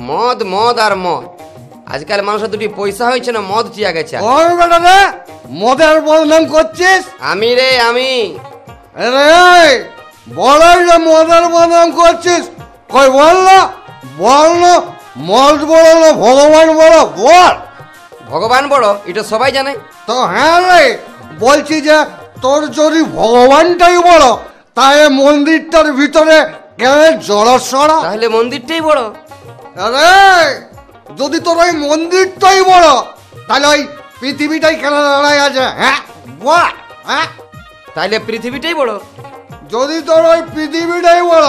মদ মদ আর মদ। আজকাল মানুষের দুটি পয়সা হয়েছে না, মদ চিয়া গেছে। ওই বেটা রে, মদের বদনাম করছিস? আমি রে আমি। রে বলাই যে মদের বদনাম করছিস, কই বল না, বল না, মদ বড় না ভগবান বড়, বল। ভগবান বড় এটা সবাই জানে। তো হ্যাঁ রে, বলছি যে তোর যদি ভগবানটাই বড়, তাহলে মন্দিরটার ভিতরে কেন জড়সড়? তাহলে মন্দিরটাই বড়। আরে যদি তোর ওই মন্দিরটাই বড়, তাহলে ওই পৃথিবীটাই কেন দাঁড়ায় আছে? হ্যাঁ বল। হ্যাঁ তাহলে পৃথিবীটাই বড়। যদি তোর ওই পৃথিবীটাই বড়,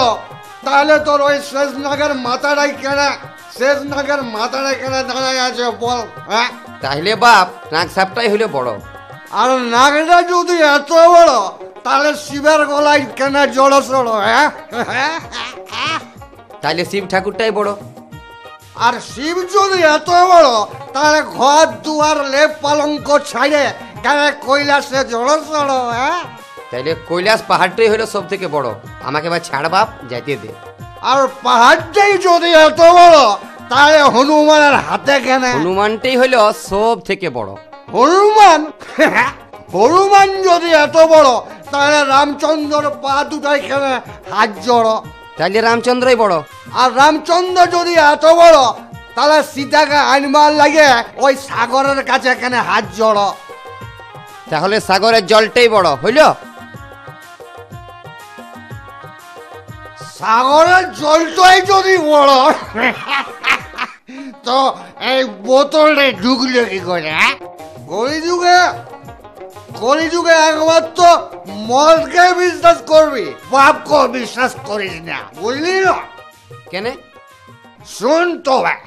তাহলে তোর ওই শেষ নাগের মাথাটাই কেন দাঁড়ায় আছে বল? হ্যাঁ তাহলে বাপ নাক সাপটাই হলো বড়। আর নাগটা যদি এত বড়, তাহলে শিবের গলায় কেন জড়সড়? হ্যাঁ তাহলে শিব ঠাকুরটাই বড়। আর শিব যদি এত বড়, তাহলে ঘর দুয়ার লেপ পালঙ্ক ছাড়ে কেন কৈলাসে জড়সড়? হ্যাঁ তাইলে কৈলাস পাহাড়টাই হলো সব থেকে বড়। আমাকে এবার ছাড় বাপ, যাইতে দে। আর পাহাড়টাই যদি এত বড়, তাহলে হনুমানের হাতে কেন? হনুমানটাই হলো সব থেকে বড়। হনুমান যদি এত বড়, তাহলে রামচন্দ্র পা দুটাই কেন হাত জড়? তাইলে রামচন্দ্রই বড়। আর রামচন্দ্র যদি এত বড়, তাহলে সীতাকে আনবার লাগে ওই সাগরের কাছে কেন হাত জড়? তাহলে সাগরের জলটাই বড় হইল। সাগরের জলটাই যদি বড়, তো এই বোতলে ঢুকলো কি করে? কলিযুগে একবার তো মদকে বিশ্বাস করবি, বাপকে বিশ্বাস করিস না, বুঝলি না? কেন? শুন তো ভাই,